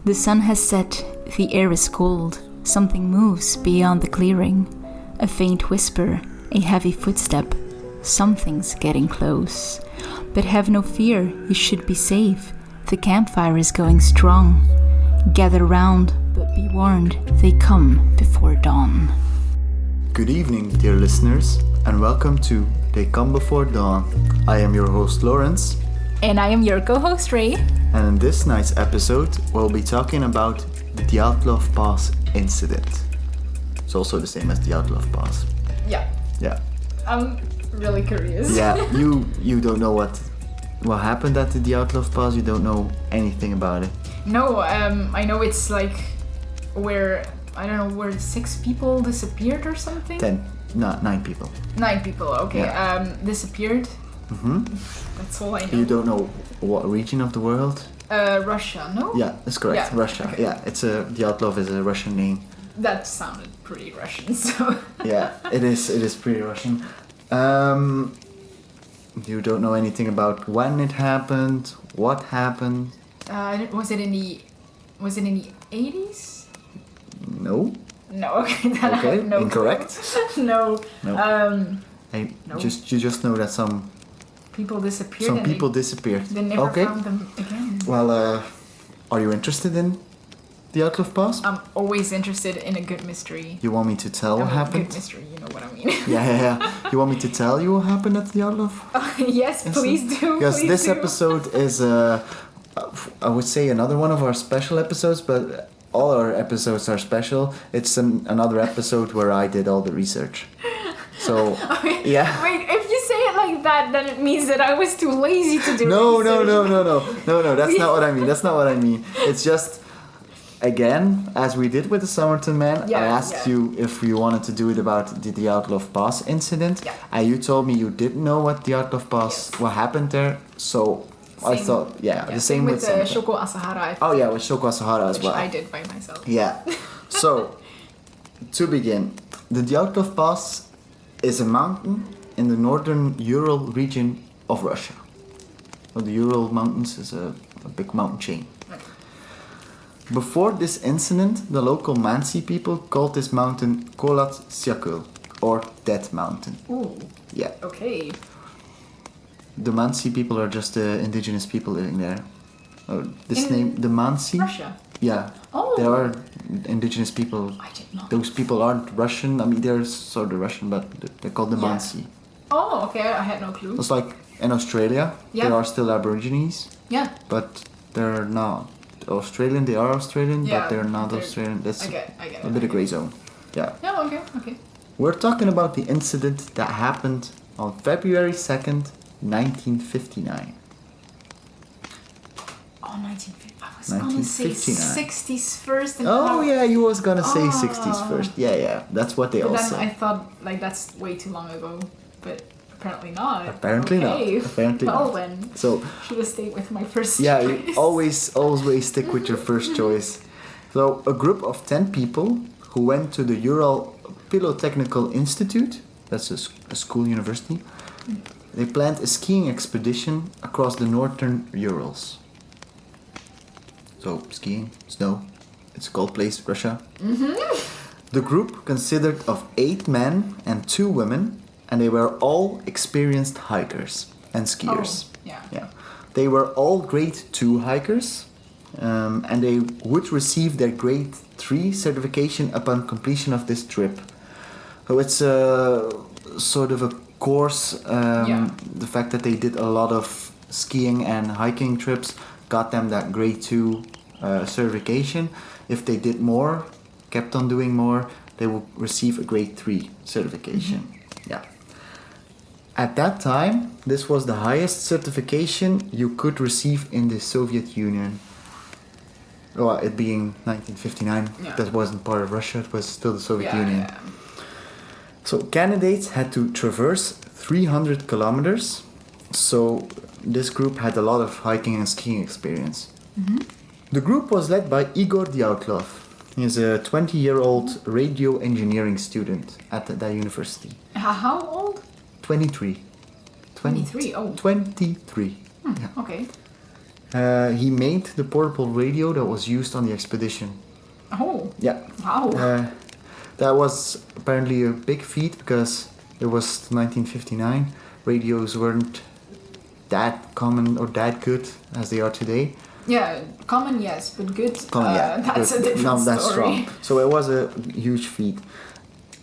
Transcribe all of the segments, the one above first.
The sun has set, the air is cold. Something moves beyond the clearing. A faint whisper, a heavy footstep. Something's getting close. But have no fear, you should be safe. The campfire is going strong. Gather round, but be warned, they come before dawn. Good evening, dear listeners, and welcome to They Come Before Dawn. I am your host, Laurens. And I am your co-host, Rei. And in this night's episode, we'll be talking about the Dyatlov Pass Incident. It's also the same as the Dyatlov Pass. Yeah. I'm really curious. Yeah, you don't know what happened at the Dyatlov Pass. You don't know anything about it. No, I know it's like where 6 people disappeared or something? 9 people. 9 people, okay. Yeah. Disappeared. Mm-hmm. That's all I know. You don't know what region of the world? Russia, no? Yeah, that's correct. Yeah. Russia. Okay. Yeah, Dyatlov is a Russian name. That sounded pretty Russian, so... Yeah, it is pretty Russian. You don't know anything about when it happened, what happened? Was it in the 80s? No. No, okay, then I have no incorrect. clue. No. No. No. You just know that some people disappeared. disappeared. They never found them again. Well, are you interested in the Dyatlov Pass? I'm always interested in a good mystery. You want me to tell what happened? Good mystery, you know what I mean. Yeah. You want me to tell you what happened at the Dyatlov? Yes, please do. Because this episode is, I would say, another one of our special episodes, but all our episodes are special. It's another episode where I did all the research. So, yeah. Wait, if you say it like that, then it means that I was too lazy to do No. research. That's not what I mean. It's just, again, as we did with the Somerton Man, I asked you if you wanted to do it about the Dyatlov Pass incident. Yeah. And you told me you didn't know what the Dyatlov Pass, what happened there. So I thought, the same with Shoko Asahara. Oh yeah, with Shoko Asahara as well. Which I did by myself. Yeah. So, to begin, the Dyatlov Pass is a mountain in the northern Ural region of Russia. Well, the Ural Mountains is a big mountain chain. Right. Before this incident, the local Mansi people called this mountain Kolat Syakul, or Dead Mountain. Ooh. Yeah. Okay. The Mansi people are just the indigenous people living there. The Mansi? Russia? Yeah. Oh. There are indigenous people. I did not. Those people aren't Russian. I mean, they're sort of Russian, but they're called the Mansi. Oh, okay. I had no clue. It's like in Australia, there are still Aborigines. Yeah. But they're not Australian. They are Australian, Yeah, but they're not Australian. That's I get it. a bit of grey zone. Yeah. No, okay. We're talking about the incident that happened on February 2nd, 1959. Oh, 1950. I was gonna say 60s first. And You was gonna say 60s first. Yeah. That's what they all then say. I thought, that's way too long ago. But apparently not. Apparently not. Well then, So, should have stayed with my first choice. yeah, you always stick with your first choice. So, a group of 10 people who went to the Ural Pylotechnical Institute, that's a school university, they planned a skiing expedition across the northern Urals. So, skiing, snow, it's a cold place, Russia. Mm-hmm. The group consisted of 8 men and 2 women, and they were all experienced hikers and skiers. Oh, yeah. They were all grade 2 hikers, and they would receive their grade 3 certification upon completion of this trip. So it's a sort of a course. The fact that they did a lot of skiing and hiking trips got them that grade 2 certification. If they did more, kept on doing more, they would receive a grade 3 certification. Mm-hmm. Yeah. At that time, this was the highest certification you could receive in the Soviet Union. Well, it being 1959, that wasn't part of Russia, it was still the Soviet Union. Yeah. So candidates had to traverse 300 kilometers. So this group had a lot of hiking and skiing experience. Mm-hmm. The group was led by Igor Dyatlov. He's a 20-year-old radio engineering student at that university. How old? 23. 23, oh. 23. Yeah. Okay. He made the portable radio that was used on the expedition. Oh. Yeah. Wow. That was apparently a big feat because it was 1959. Radios weren't that common or that good as they are today. Yeah, common, yes, but good. Common, yeah, that's good. a different Not that story. strong. So it was a huge feat.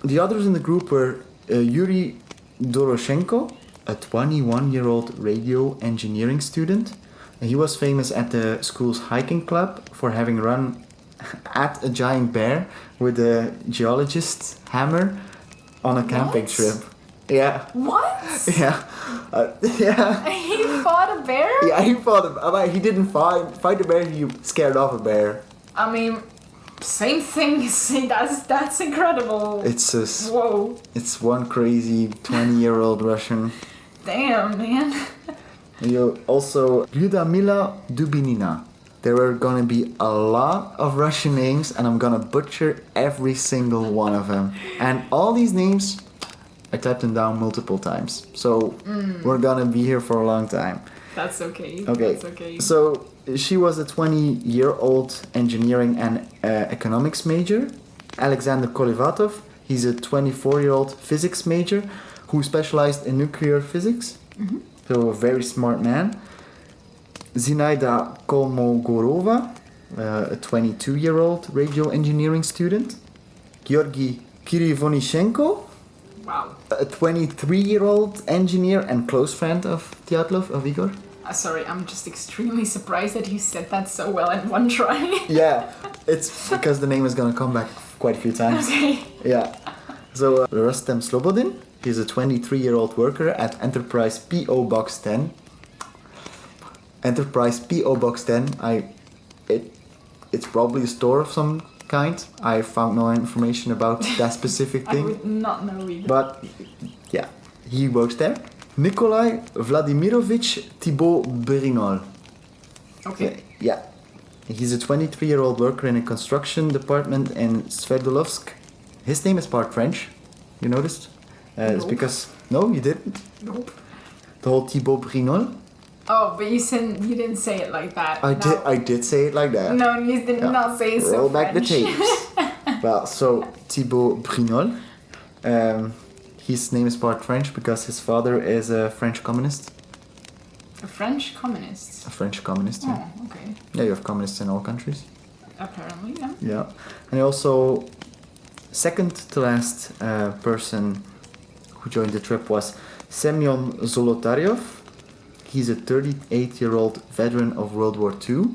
The others in the group were Yuri Doroshenko, a 21-year-old radio engineering student. He was famous at the school's hiking club for having run at a giant bear with a geologist's hammer on a camping What? trip. Yeah. What? Yeah. Yeah. He fought a bear? Yeah, he fought a, he didn't fight a bear, he scared off a bear. I mean, same thing. See, that's incredible. It's just, Whoa. it's one crazy 20-year-old Russian. Damn, man. You also Lyudmila Dubinina. There are gonna be a lot of Russian names, and I'm gonna butcher every single one of them. And all these names, I typed them down multiple times, so we're gonna be here for a long time. That's okay. Okay. That's okay. So she was a 20-year-old engineering and economics major. Alexander Kolevatov, he's a 24-year-old physics major who specialized in nuclear physics. Mm-hmm. So a very smart man. Zinaida Kolmogorova, a 22-year-old radio engineering student. Georgy Kirivonishenko, Wow. a 23-year-old engineer and close friend of Dyatlov, of Igor. Sorry, I'm just extremely surprised that you said that so well in one try. Yeah, it's because the name is gonna come back quite a few times. Okay. Yeah. So Rustem Slobodin, he's a 23-year-old worker at Enterprise P.O. Box 10. Enterprise P.O. Box 10, it's probably a store of some kind. I found no information about that specific I thing. would not know either. But yeah, he works there. Nikolai Vladimirovich Thibault Berinol. Okay. Yeah. He's a 23-year-old worker in a construction department in Sverdlovsk. His name is part French. You noticed? It's No. because... No, you didn't? Nope. The whole Thibault Berinol? Oh, but you didn't say it like that. I did say it like that. No, you did Yeah. not say it so Roll back French. the tapes. Well, so Thibault Berinol, his name is part French because his father is a French communist. A French communist. A French communist, yeah. Oh, okay. Yeah, you have communists in all countries. Apparently, yeah. Yeah. And also, second to last person who joined the trip was Semyon Zolotaryov. He's a 38-year-old veteran of World War II.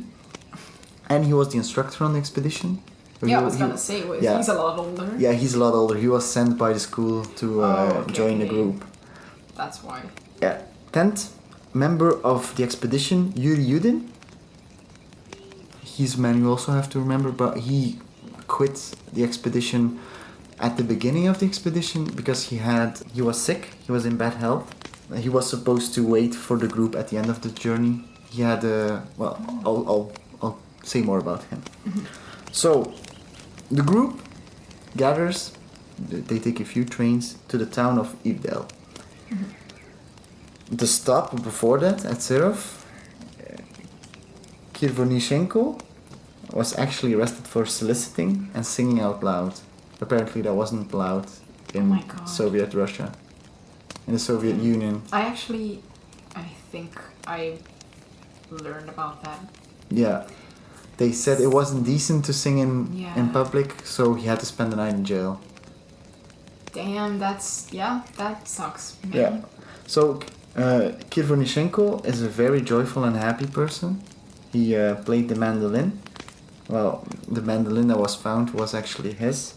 And he was the instructor on the expedition. Yeah, I was gonna say, yeah. he's a lot older. Yeah, he's a lot older. He was sent by the school to Okay. join the group. That's why. Yeah. 10th member of the expedition, Yuri Yudin. He's a man you also have to remember, but he quit the expedition at the beginning of the expedition because he was sick. He was in bad health. He was supposed to wait for the group at the end of the journey. He had I'll say more about him. Mm-hmm. So, the group gathers. They take a few trains to the town of Ivdel. The stop before that at Serov, Kirvonishenko was actually arrested for soliciting and singing out loud. Apparently that wasn't allowed in my God. Soviet Russia, in the Soviet Union. I think I learned about that. Yeah. They said it wasn't decent to sing in Yeah. public, so he had to spend the night in jail. Damn, that sucks. Man. Yeah. So, Kirvonishenko is a very joyful and happy person. He played the mandolin. Well, the mandolin that was found was actually his.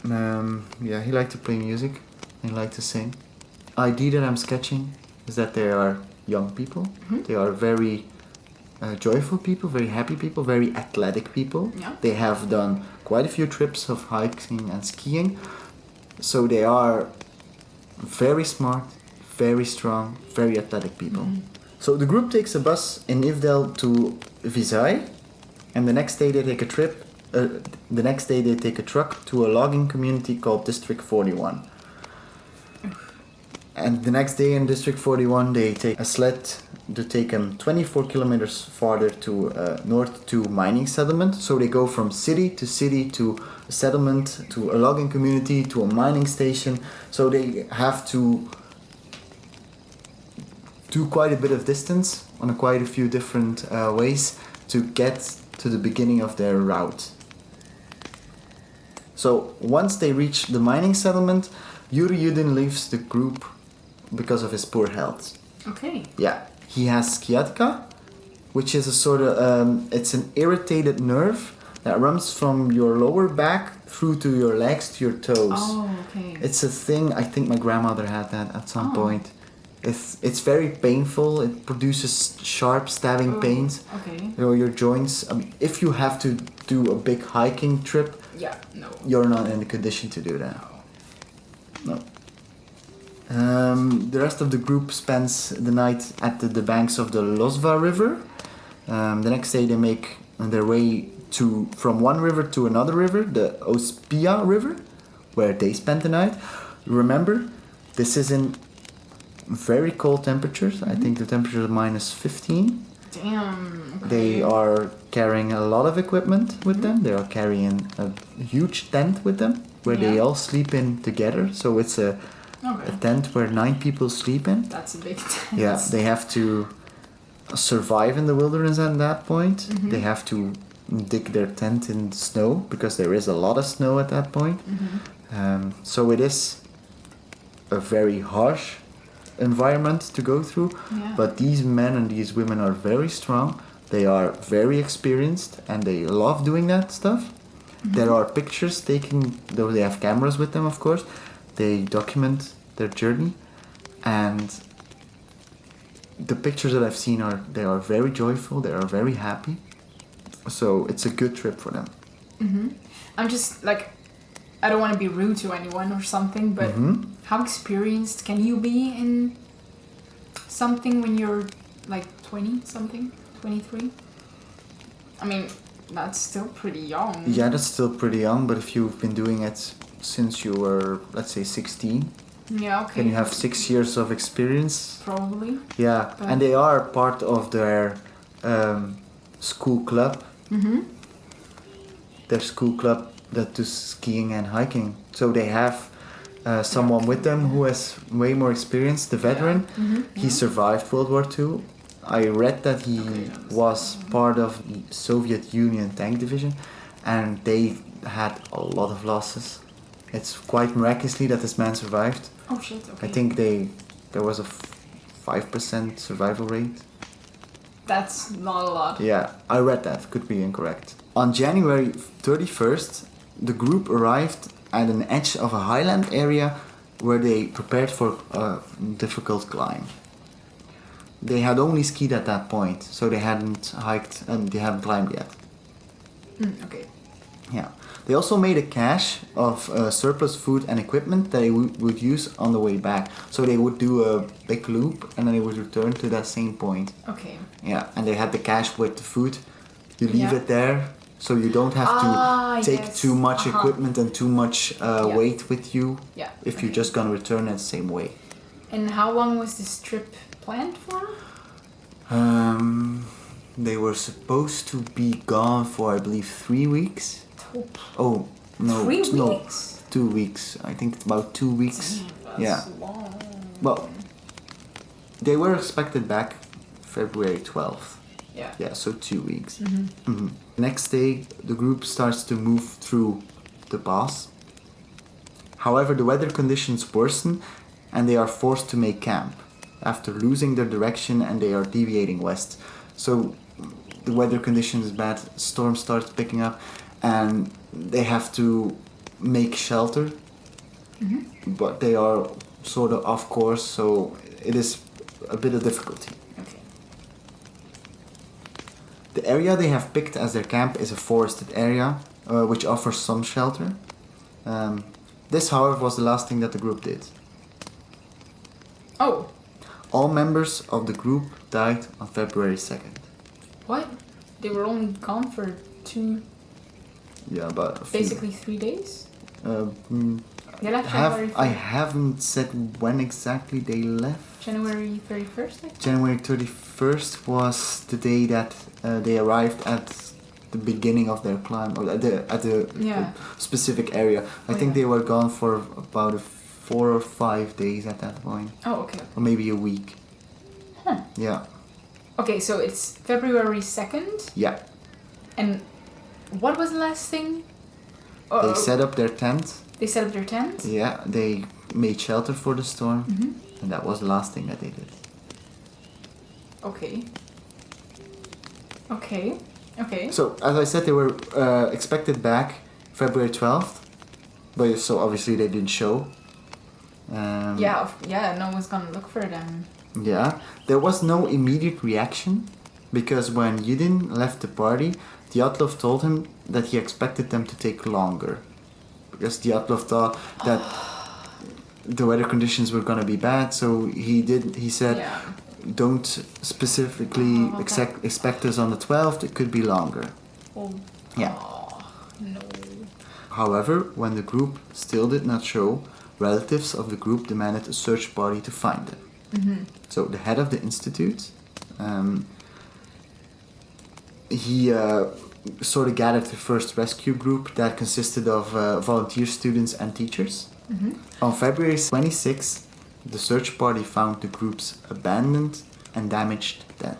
Yeah, he liked to play music. He liked to sing. Idea that I'm sketching is that they are young people. Mm-hmm. They are very joyful people, very happy people, very athletic people. Yeah. They have done quite a few trips of hiking and skiing. So they are very smart, very strong, very athletic people. Mm-hmm. So the group takes a bus in Ivdel to Vizay, and the next day they take a trip. The next day they take a truck to a logging community called District 41. And the next day in District 41 they take a sled to take them 24 kilometers farther to north to mining settlement. So they go from city to a settlement, to a logging community, to a mining station. So they have to do quite a bit of distance on quite a few different ways to get to the beginning of their route. So once they reach the mining settlement, Yuri Yudin leaves the group because of his poor health. Okay. Yeah, he has sciatica, which is a sort of, it's an irritated nerve that runs from your lower back through to your legs to your toes. Oh, okay. It's a thing, I think my grandmother had that at some point. It's very painful. It produces sharp stabbing pains. Okay. You know, your joints. If you have to do a big hiking trip, no. you're not in the condition to do that. No. The rest of the group spends the night at the banks of the Lozva River. The next day they make their way from one river to another river, the Ospia River, where they spend the night. Remember, this is in very cold temperatures. I think the temperature is -15. Damn. Okay. They are carrying a lot of equipment with them. They are carrying a huge tent with them where they all sleep in together. So it's a tent where 9 people sleep in. That's a big tent. Yeah, they have to survive in the wilderness at that point. They have to dig their tent in snow because there is a lot of snow at that point. So it is a very harsh environment to go through, but these men and these women are very strong. They are very experienced and they love doing that stuff. There are pictures taken, though they have cameras with them, of course. They document their journey, and the pictures that I've seen they are very joyful. They are very happy. So it's a good trip for them. I'm just like, I don't want to be rude to anyone or something, but how experienced can you be in something when you're like 20 something, 23? I mean, that's still pretty young. Yeah, that's still pretty young, but if you've been doing it since you were, let's say, 16, okay. then you have 6 years of experience. Probably. Yeah, and they are part of their school club. Their school club that does skiing and hiking. So they have someone with them who has way more experience, the veteran. He survived World War II. I read that he was part of the Soviet Union tank division, and they had a lot of losses. It's quite miraculously that this man survived. Oh shit, okay. I think there was a 5% survival rate. That's not a lot. Yeah, I read that. Could be incorrect. On January 31st, the group arrived at an edge of a highland area where they prepared for a difficult climb. They had only skied at that point, so they hadn't hiked and they hadn't climbed yet. Okay. Yeah. They also made a cache of surplus food and equipment that they would use on the way back. So they would do a big loop and then they would return to that same point. Okay. Yeah, and they had the cache with the food. You leave it there, so you don't have to take too much equipment and too much weight with you if you're just gonna return it the same way. And how long was this trip planned for? They were supposed to be gone for, I believe, 3 weeks. Oh, no. 3 weeks? No, 2 weeks. I think it's about 2 weeks. That's long. Well, they were expected back February 12th. Yeah, so 2 weeks. Next day, the group starts to move through the pass. However, the weather conditions worsen and they are forced to make camp after losing their direction, and they are deviating west. So the weather conditions is bad, storm starts picking up, and they have to make shelter. But they are sort of off course, so it is a bit of difficulty. Okay. The area they have picked as their camp is a forested area, which offers some shelter. This, however, was the last thing that the group did. Oh. All members of the group died on February 2nd. What? They were only gone for 2... Yeah, but... Basically 3 days? I haven't said when exactly they left. January 31st, I think? January 31st was the day that they arrived at the beginning of their climb, or at the specific area. I think they were gone for about 4 or 5 days at that point. Oh, okay. Or maybe a week. Huh. Yeah. Okay, so it's February 2nd? Yeah. And what was the last thing? They set up their tent. They set up their tent? Yeah, they made shelter for the storm. Mm-hmm. And that was the last thing that they did. Okay. Okay. Okay. So, as I said, they were expected back February 12th. But so obviously they didn't show. No one's gonna look for them. Yeah. There was no immediate reaction. Because when Yudin left the party, Dyatlov told him that he expected them to take longer. Because Dyatlov thought that the weather conditions were going to be bad, so he said, don't specifically expect us on the 12th, it could be longer. Oh. Yeah. Oh, no. However, when the group still did not show, relatives of the group demanded a search party to find them. Mm-hmm. So the head of the institute, he sort of gathered the first rescue group that consisted of volunteer students and teachers. Mm-hmm. On February 26th, the search party found the group's abandoned and damaged tent.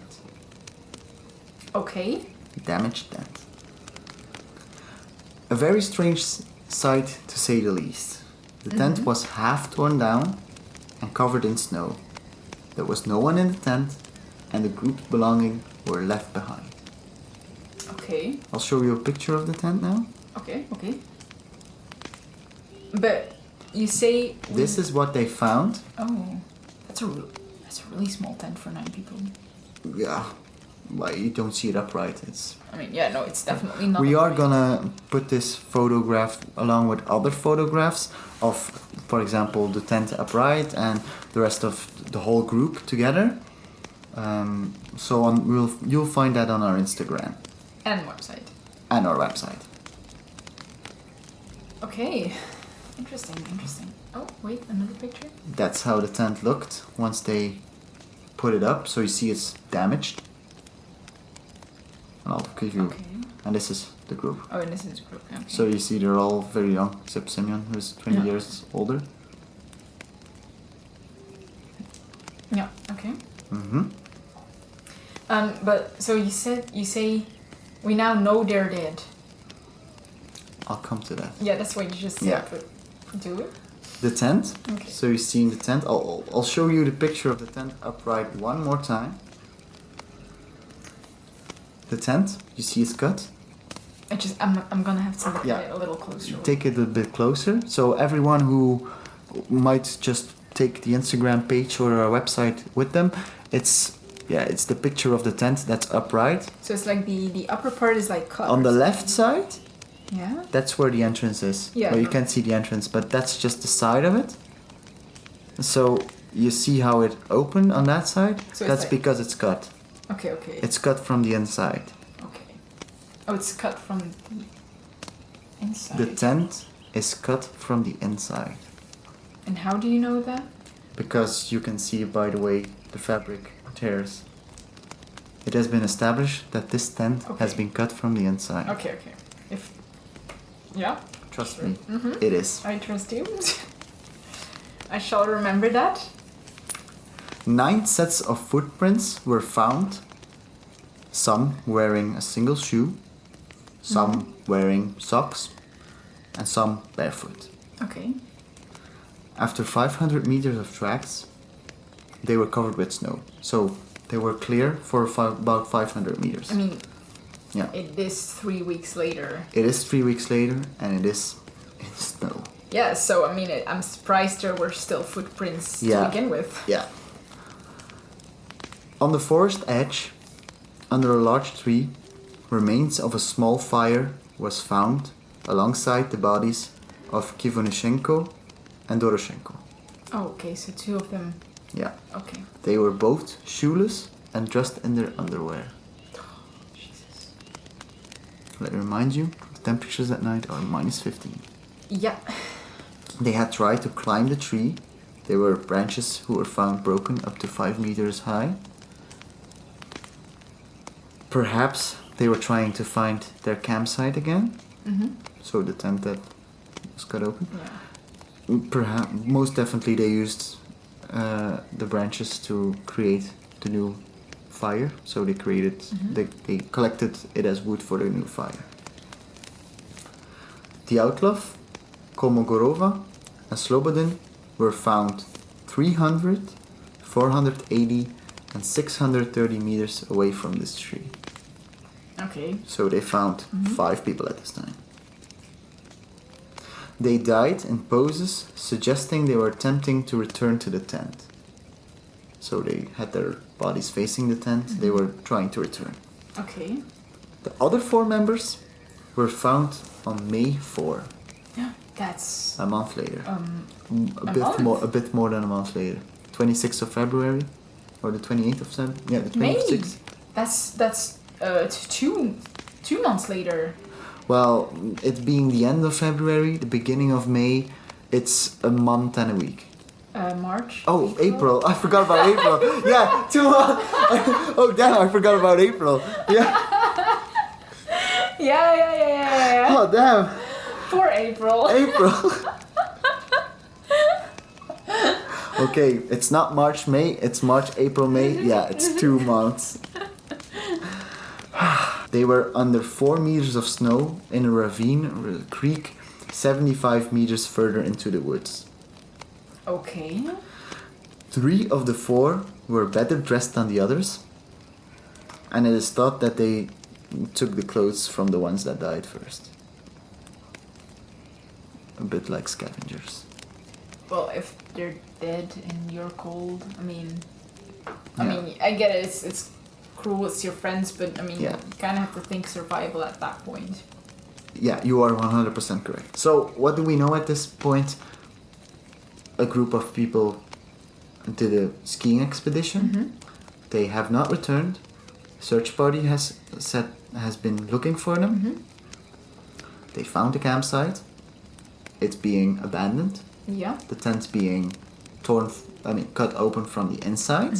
Okay. Damaged tent. A very strange sight, to say the least. The tent was half torn down and covered in snow. There was no one in the tent, and the group's belongings were left behind. Okay. I'll show you a picture of the tent now. Okay. But you say... This is what they found. Oh. That's a really small tent for 9 people. Yeah. Well, you don't see it upright. It's definitely not. We are gonna put this photograph along with other photographs of, for example, the tent upright and the rest of the whole group together. You'll find that on our Instagram. And website. And our website. Okay. Interesting. Oh, wait, another picture? That's how the tent looked once they put it up. So you see it's damaged. And I'll give you... Okay. And this is the group. Oh, and this is the group, okay. So you see they're all very young, except Simeon, who's 20 years older. Yeah, okay. Mm-hmm. But, so you say, we now know they're dead. I'll come to that. Yeah, that's what you just said, but do it. The tent. Okay. So you're seeing the tent. I'll show you the picture of the tent upright one more time. The tent, you see it's cut. I'm gonna have to look at it a little closer. Take it a bit closer. So everyone who might just take the Instagram page or our website with them, it's the picture of the tent that's upright. So it's like the upper part is like cut. On the left side, that's where the entrance is. Yeah. Well, you can't see the entrance, but that's just the side of it. So you see how it opened on that side? So that's because it's cut. Okay. It's cut from the inside. Okay. Oh, it's cut from the inside. The tent is cut from the inside. And how do you know that? Because you can see by the way the fabric tears. It has been established that this tent has been cut from the inside. Okay. Trust me, it is. I trust you. I shall remember that. 9 sets of footprints were found. Some wearing a single shoe, some wearing socks, and some barefoot. Okay. After 500 meters of tracks, they were covered with snow. So they were clear for about 500 meters. I mean, yeah. It is 3 weeks later. It is 3 weeks later, and it is in snow. Yeah, so I mean, I'm surprised there were still footprints to begin with. Yeah. On the forest edge, under a large tree, remains of a small fire was found alongside the bodies of Kivonishenko and Doroshenko. Oh, okay, so 2 of them. Yeah. Okay. They were both shoeless and dressed in their underwear. Oh, Jesus. Let me remind you, the temperatures at night are -15. Yeah. They had tried to climb the tree, There were branches who were found broken up to 5 meters high. Perhaps they were trying to find their campsite again. Mm-hmm. So the tent that was cut open. Yeah. Perhaps, most definitely, they used the branches to create the new fire. So they created, they collected it as wood for the new fire. Dyatlov, Kolmogorova, and Slobodin were found 300, 480, and 630 meters away from this tree. Okay. So they found 5 people at this time. They died in poses suggesting they were attempting to return to the tent. So they had their bodies facing the tent, they were trying to return. Okay. The other 4 members were found on May 4, That's a month later. a A bit more than a month later. 26th of February, or the 28th of February? Yeah, the 26th. That's 2 months later. Well, it being the end of February, the beginning of May, it's a month and a week. March. Oh, April. I forgot about April. Yeah, 2 months. Oh, damn, I forgot about April. Yeah. Yeah. Oh, damn. For April. April. Okay, it's not March, May, it's March, April, May. Yeah, it's 2 months. They were under 4 meters of snow in a ravine or a creek 75 meters further into the woods. Okay. 3 of the 4 were better dressed than the others, and it is thought that they took the clothes from the ones that died first. A bit like scavengers. Well, if they're dead and you're cold, I mean, I get it. It's cruel. It's your friends, but I mean, you kind of have to think survival at that point. Yeah, you are 100% correct. So, what do we know at this point? A group of people did a skiing expedition. They have not returned. Search party has been looking for them. They found the campsite. It's being abandoned. Yeah. The tent being cut open from the inside.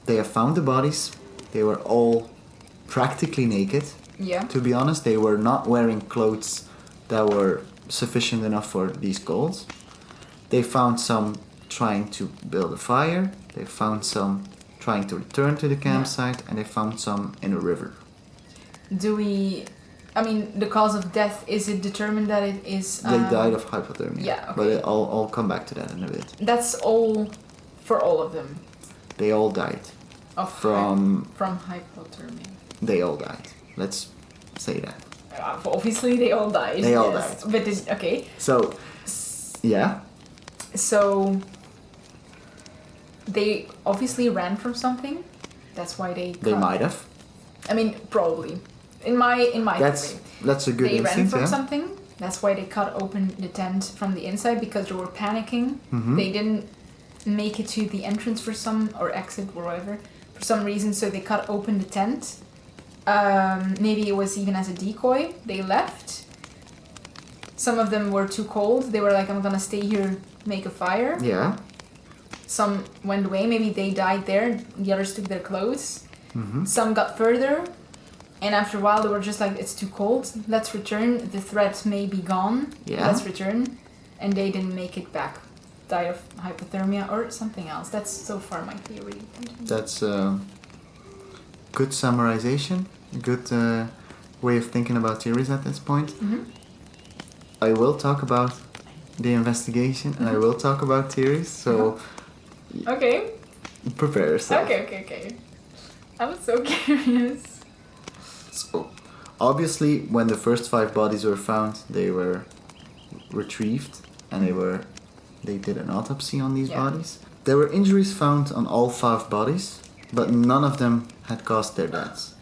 They have found the bodies. They were all practically naked. Yeah. To be honest, they were not wearing clothes that were sufficient enough for these goals. They found some trying to build a fire. They found some trying to return to the campsite, and they found some in a river. The cause of death, is it determined that it is... They died of hypothermia. Yeah, okay. But I'll come back to that in a bit. That's all for all of them? They all died. From hypothermia. They all died. Let's say that. Obviously they all died. They all died. But okay. So, yeah. So, they obviously ran from something. That's why they... They might have. I mean, probably. In my theory. That's a good They instinct, ran from something. That's why they cut open the tent from the inside, because they were panicking. They didn't make it to the entrance or exit or whatever for some reason, so they cut open the tent. Maybe it was even as a decoy. They left. Some of them were too cold. They were like, I'm gonna stay here, make a fire. Yeah. Some went away. Maybe they died there. The others took their clothes. Some got further. And after a while, they were just like, it's too cold. Let's return. The threat may be gone. Yeah. Let's return. And they didn't make it back. Died of hypothermia or something else. That's so far my theory. That's good summarization. Good way of thinking about theories at this point. I will talk about the investigation and I will talk about theories. So, okay. Prepare yourself. Okay. I'm so curious. So, obviously, when the first 5 bodies were found, they were retrieved and they did an autopsy on these bodies. There were injuries found on all 5 bodies, but none of them had caused their deaths.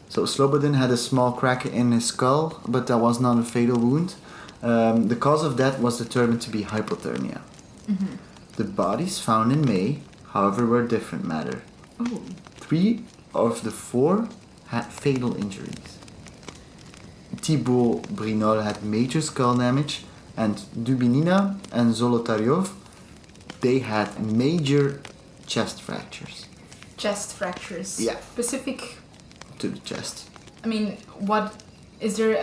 So Slobodin had a small crack in his skull, but that was not a fatal wound. The cause of death was determined to be hypothermia. The bodies found in May, however, were different matter. 3 of the 4 had fatal injuries. Thibaut Brinol had major skull damage, and Dubinina and Zolotaryov they had major chest fractures. Chest fractures. Yeah. Specific To the chest. I mean, what is there?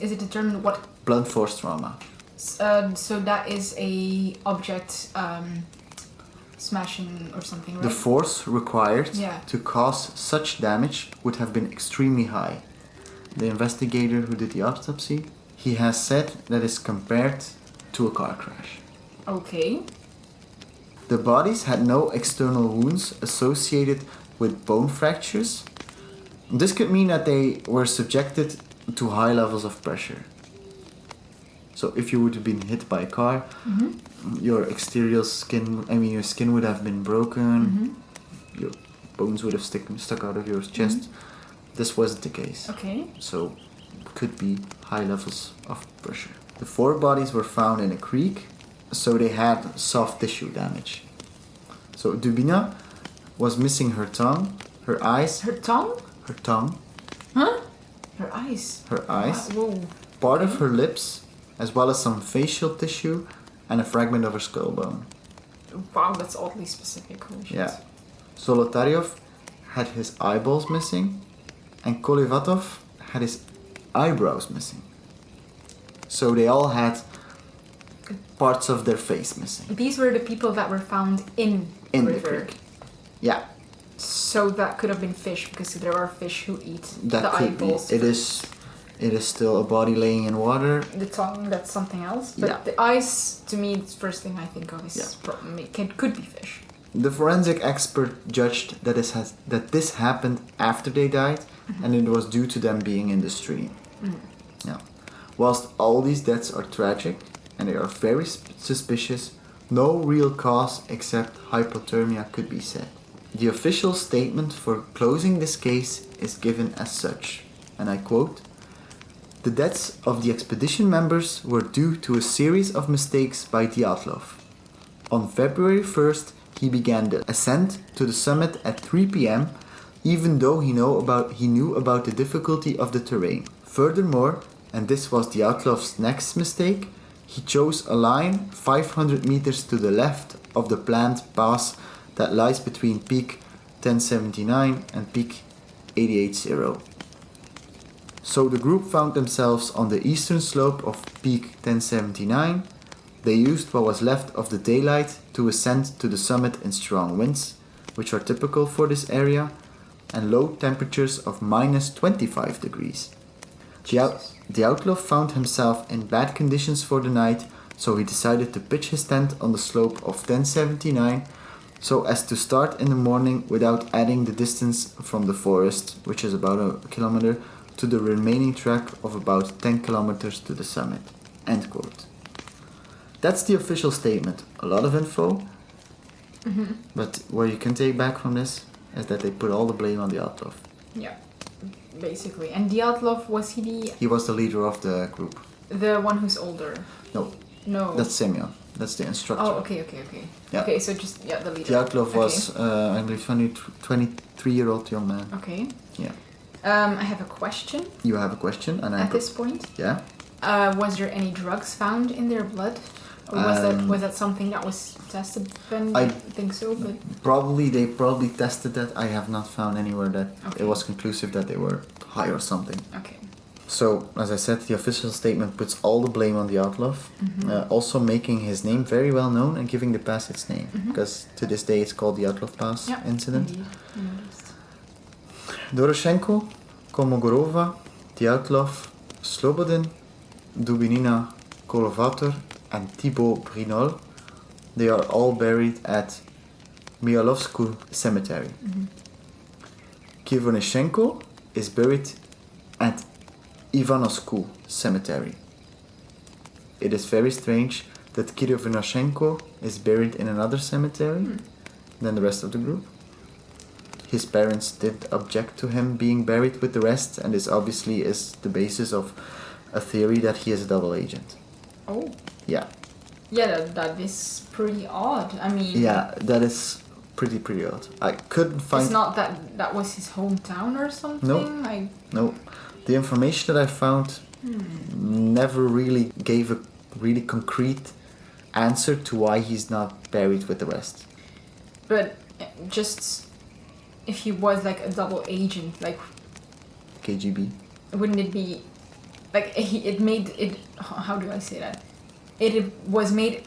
Is it determined what? Blunt force trauma. So that is a object smashing or something, right? The force required Yeah. to cause such damage would have been extremely high. The investigator who did the autopsy, he has said that is compared to a car crash. Okay. The bodies had no external wounds associated with bone fractures. This could mean that they were subjected to high levels of pressure. So if you would have been hit by a car, your exterior skin, your skin would have been broken, your bones would have stuck out of your chest. This wasn't the case. Okay. So could be high levels of pressure. The 4 bodies were found in a creek, so they had soft tissue damage. So Dubina was missing her tongue, her eyes, Her tongue? her tongue, Huh? Her eyes. her eyes, Whoa. part of her lips, as well as some facial tissue and a fragment of her skull bone. Wow, that's oddly specific. Holy shit. Yeah. Zolotaryov had his eyeballs missing, and Kolevatov had his eyebrows missing. So they all had parts of their face missing. These were the people that were found in the In the river. creek. Yeah, So that could have been fish, because there are fish who eat that the could be. eyeballs. It is still a body laying in water. The tongue, that's something else. But Yeah. the eyes, to me, the first thing I think of is could be fish. The forensic expert judged that this happened after they died, and it was due to them being in the stream. Yeah. Whilst all these deaths are tragic and they are very suspicious, no real cause except hypothermia could be said. The official statement for closing this case is given as such, and I quote, "The deaths of the expedition members were due to a series of mistakes by Dyatlov. On February 1st, he began the ascent to the summit at 3 p.m., even though he knew about the difficulty of the terrain. Furthermore, and this was Dyatlov's next mistake, he chose a line 500 meters to the left of the planned pass that lies between peak 1079 and peak 880. So the group found themselves on the eastern slope of peak 1079. They used what was left of the daylight to ascend to the summit in strong winds, which are typical for this area, and low temperatures of minus 25 degrees. Dyatlov found himself in bad conditions for the night, so he decided to pitch his tent on the slope of 1079 so as to start in the morning without adding the distance from the forest, which is about a kilometer, to the remaining trek of about 10 kilometers to the summit." End quote. That's the official statement. A lot of info, but what you can take back from this is that they put all the blame on Dyatlov. Yeah, basically. And Dyatlov, was he He was the leader of the group. the one who's older? No, No. that's Semyon. That's the instructor. Oh, okay. Yeah. Okay, so just, the leader. Dyatlov was, I believe, 23-year-old young man. Okay. Yeah. I have a question You have a question, and at this point. Yeah. Was there any drugs found in their blood? Or was that something that was tested then? I think so, but... They probably tested that. I have not found anywhere that it was conclusive that they were high or something. Okay. So, as I said, the official statement puts all the blame on Dyatlov, also making his name very well known and giving the pass its name, because to this day it's called the Dyatlov Pass Incident. Indeed. I noticed. Doroshenko, Kolmogorova, Dyatlov, Slobodin, Dubinina, Kolovator, and Thibaut Brinol, they are all buried at Mialovsku Cemetery. Kivonishenko is buried at Ivanovsku Cemetery. It is very strange that Kirovinoshenko is buried in another cemetery than the rest of the group. His parents did object to him being buried with the rest, and this obviously is the basis of a theory that he is a double agent. Oh. Yeah. Yeah, that is pretty odd. I mean... Yeah, that is pretty odd. I couldn't find... It's not that was his hometown or something? No. The information that I found never really gave a really concrete answer to why he's not buried with the rest. But just if he was like a double agent, like KGB. wouldn't it be like it made it? How do I say that? It was made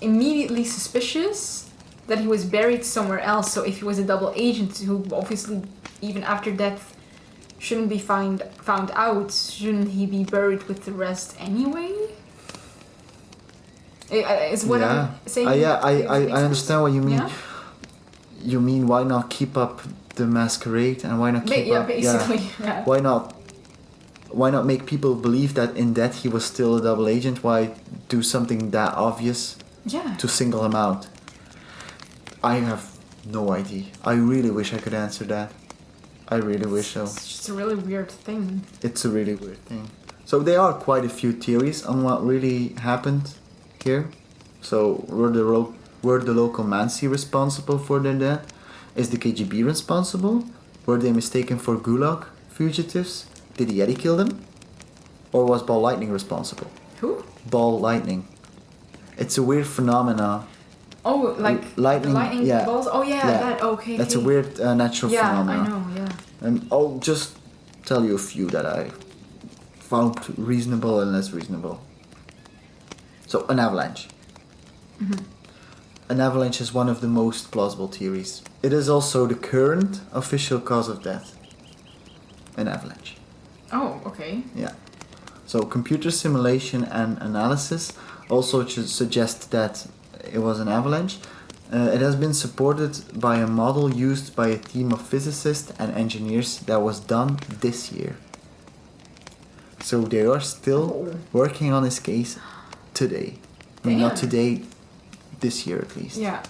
immediately suspicious that he was buried somewhere else. So if he was a double agent, who obviously even after death shouldn't be found out, shouldn't he be buried with the rest anyway? Is what I'm saying. I understand what you mean. Yeah? You mean why not keep up the masquerade and why not keep up? Basically. Yeah. Why not make people believe that in death he was still a double agent? Why do something that obvious to single him out? I have no idea. I really wish I could answer that. I really wish so. It's just a really weird thing. It's a really weird thing. So there are quite a few theories on what really happened here. So were the local Mansi responsible for their death? Is the KGB responsible? Were they mistaken for Gulag fugitives? Did the Yeti kill them? Or was Ball Lightning responsible? Who? Ball Lightning. It's a weird phenomena. Oh, like lightning balls? Oh yeah, that, okay. That's a weird natural phenomenon. Yeah, I know, yeah. And I'll just tell you a few that I found reasonable and less reasonable. So, an avalanche. Mm-hmm. An avalanche is one of the most plausible theories. It is also the current official cause of death. An avalanche. Oh, okay. Yeah. So, computer simulation and analysis also suggest that it was an avalanche. It has been supported by a model used by a team of physicists and engineers that was done this year. So they are still working on this case today. I mean, not today, this year at least. Yeah.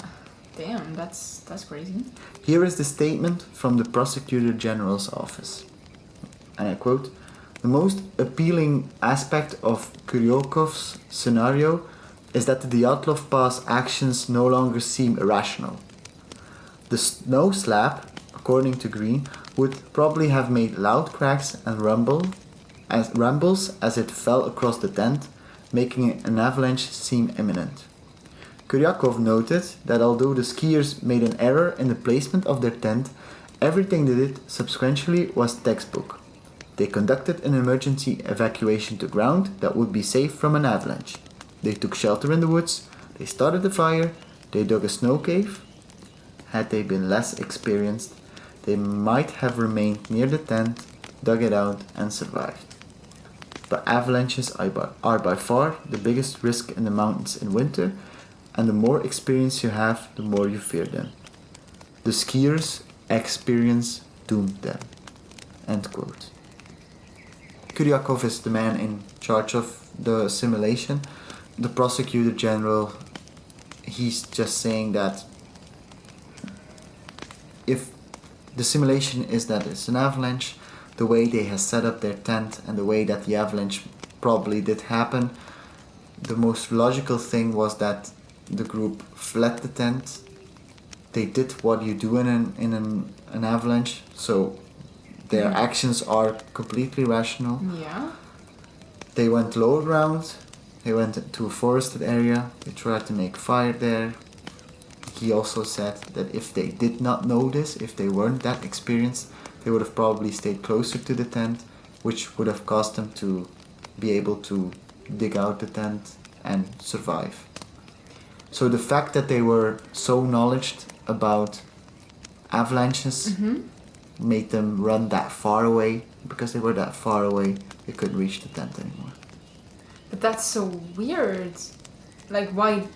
Damn, that's crazy. Here is the statement from the Prosecutor Generals office. And I quote, "The most appealing aspect of Kuryakov's scenario is that the Dyatlov Pass actions no longer seem irrational. The snow slab, according to Green, would probably have made loud cracks and rumbles as it fell across the tent, making an avalanche seem imminent. Kuryakov noted that although the skiers made an error in the placement of their tent, everything they did subsequently was textbook. They conducted an emergency evacuation to ground that would be safe from an avalanche. They took shelter in the woods, they started a fire, they dug a snow cave. Had they been less experienced, they might have remained near the tent, dug it out, and survived. But avalanches are by far the biggest risk in the mountains in winter, and the more experience you have, the more you fear them. The skiers' experience doomed them." End quote. Kuryakov is the man in charge of the simulation. The Prosecutor General, he's just saying that if the simulation is that it's an avalanche, the way they have set up their tent and the way that the avalanche probably did happen, the most logical thing was that the group fled the tent. They did what you do in an avalanche, so their actions are completely rational. Yeah. They went lower ground. They went to a forested area. They tried to make fire there. He also said that if they did not know this, if they weren't that experienced, they would have probably stayed closer to the tent, which would have caused them to be able to dig out the tent and survive. So the fact that they were so knowledgeable about avalanches made them run that far away. Because they were that far away, they couldn't reach the tent anymore. But that's so weird. Like, why?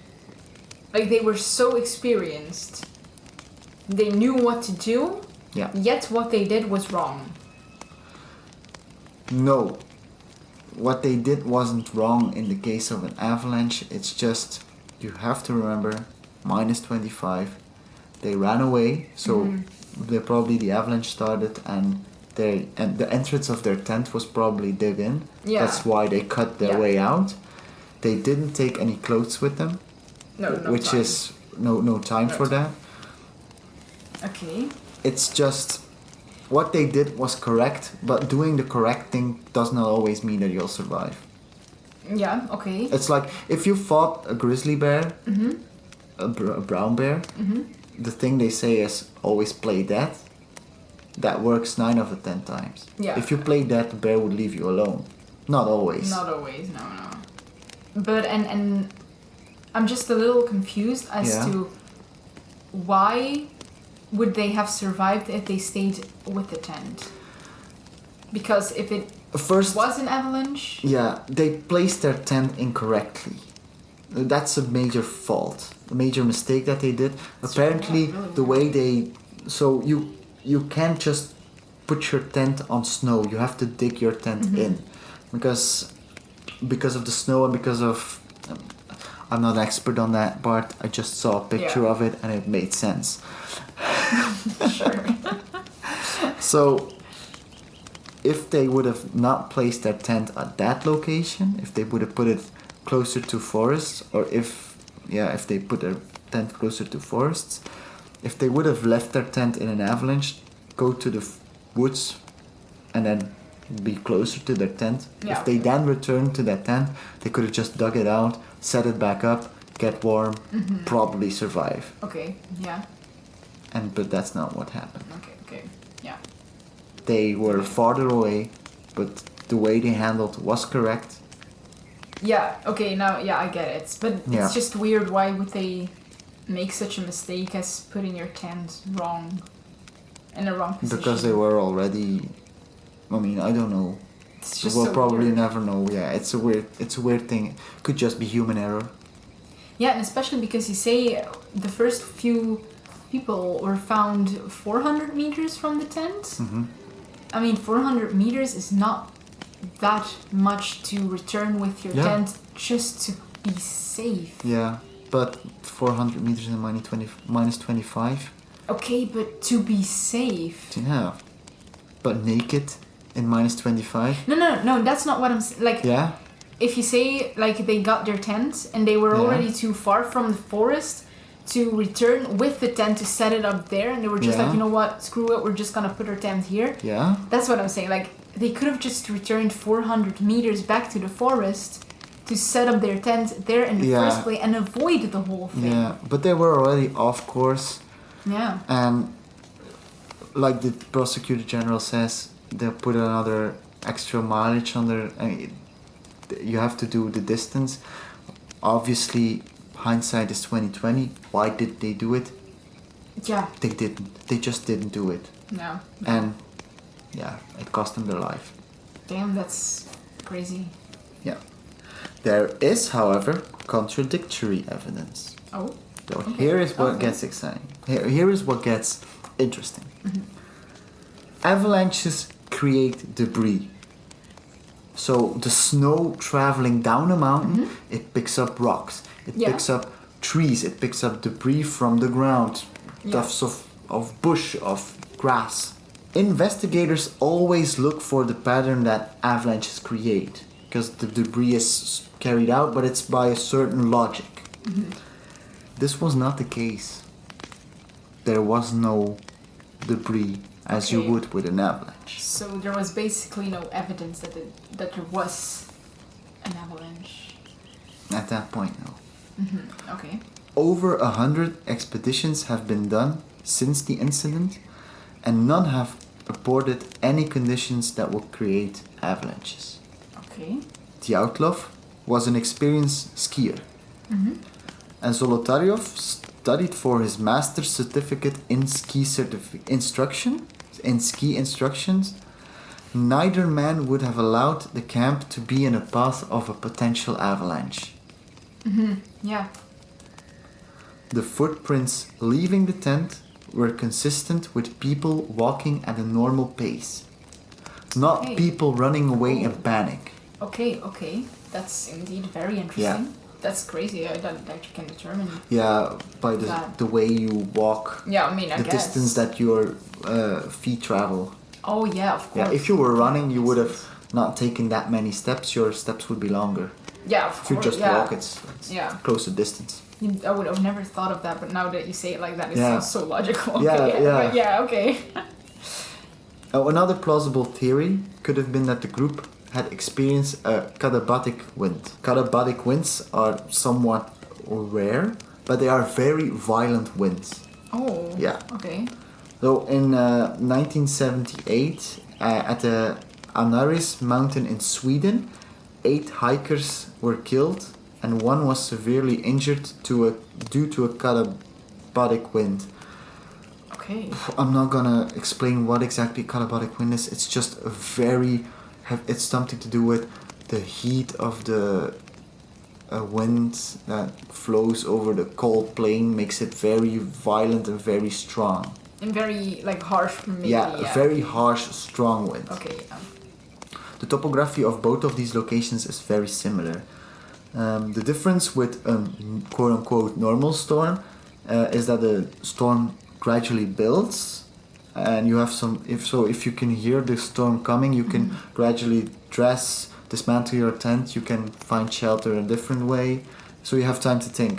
Like, they were so experienced. They knew what to do. Yeah. Yet what they did was wrong. No. What they did wasn't wrong in the case of an avalanche. It's just, you have to remember, minus 25. They ran away, so the avalanche started, and the entrance of their tent was probably dug in. Yeah. That's why they cut their way out. They didn't take any clothes with them. No which time. is no time for that. Okay. It's just, what they did was correct, but doing the correct thing does not always mean that you'll survive. Yeah, okay. It's like if you fought a grizzly bear, a brown bear, the thing they say is always play dead. That works 9 out of 10 times. Yeah. If you play dead, the bear would leave you alone. Not always. Not always, no. But, and I'm just a little confused as to why would they have survived if they stayed with the tent? Because if it was an avalanche... Yeah, they placed their tent incorrectly. That's a major fault. A major mistake that they did. Apparently, the way they... So you can't just put your tent on snow. You have to dig your tent in. Because of the snow and because of... I'm not an expert on that part. I just saw a picture of it and it made sense. Sure. So, if they would have not placed their tent at that location, if they would have put it closer to forests, or if they put their tent closer to forests, if they would have left their tent in an avalanche, go to the woods, and then be closer to their tent. Yeah. If they then returned to their tent, they could have just dug it out, set it back up, get warm, probably survive. Okay, yeah. But that's not what happened. Okay, yeah. They were farther away, but the way they handled was correct. Yeah, okay, now, I get it. But it's just weird, why would they make such a mistake as putting your tent in the wrong position? Because they were already... I mean, I don't know. It's just We'll so probably weird. never know. Yeah, it's a weird thing. Could just be human error. Yeah, and especially because you say the first few people were found 400 meters from the tent. I mean, 400 meters is not that much to return with your tent just to be safe. Yeah, but 400 meters in minus 25. Okay, but to be safe. Yeah, but naked in minus 25. No, that's not what I'm saying. Like, Yeah. if you say like they got their tent and they were already too far from the forest to return with the tent to set it up there, and they were just like, you know what, screw it, we're just gonna put our tent here. Yeah. That's what I'm saying. Like, they could have just returned 400 meters back to the forest to set up their tent there in the first place and avoid the whole thing. Yeah, but they were already off course. Yeah. And like the Prosecutor General says, they'll put another extra mileage on their... I mean, you have to do the distance. Obviously, hindsight is 2020. Why did they do it? Yeah. They didn't. They just didn't do it. No. And yeah, it cost them their life. Damn, that's crazy. Yeah. There is, however, contradictory evidence. Oh. So here is what gets exciting. Here is what gets interesting. Avalanches create debris. So the snow traveling down a mountain, it picks up rocks, it picks up trees, it picks up debris from the ground, tufts of bush, of grass. Investigators always look for the pattern that avalanches create, because the debris is carried out, but it's by a certain logic. This was not the case. There was no debris as you would with an avalanche. So there was basically no evidence that there was an avalanche. At that point, no. Okay. Over 100 expeditions have been done since the incident, and none have reported any conditions that will create avalanches. Okay. Dyatlov was an experienced skier, and Zolotaryov studied for his master's certificate in ski instructions. Neither man would have allowed the camp to be in a path of a potential avalanche. Yeah. The footprints leaving the tent were consistent with people walking at a normal pace, not people running away in panic. Okay. That's indeed very interesting. Yeah. That's crazy that you can determine. Yeah, by the way you walk. Yeah, I mean, I the guess. distance that your feet travel. Oh, yeah, of course. Yeah, if you were running, you would have not taken that many steps. Your steps would be longer. Yeah, of course. If you just walk, it's closer distance. I would have never thought of that, but now that you say it like that, it sounds so logical. Yeah. Okay. Another plausible theory could have been that the group had experienced a catabolic wind. Catabolic winds are somewhat rare, but they are very violent winds. Oh. Yeah. Okay. So in 1978, at the Anaris mountain in Sweden, 8 hikers were killed and 1 was severely injured due to a catabolic wind. Okay. I'm not gonna explain what exactly catabolic wind is. It's just it's something to do with the heat of the wind that flows over the cold plain, makes it very violent and very strong. And very harsh, maybe. Yeah, very harsh, strong wind. Okay. Yeah. The topography of both of these locations is very similar. The difference with a quote-unquote normal storm is that the storm gradually builds, and you have if you can hear the storm coming, you can gradually dismantle your tent, you can find shelter in a different way, so you have time to think.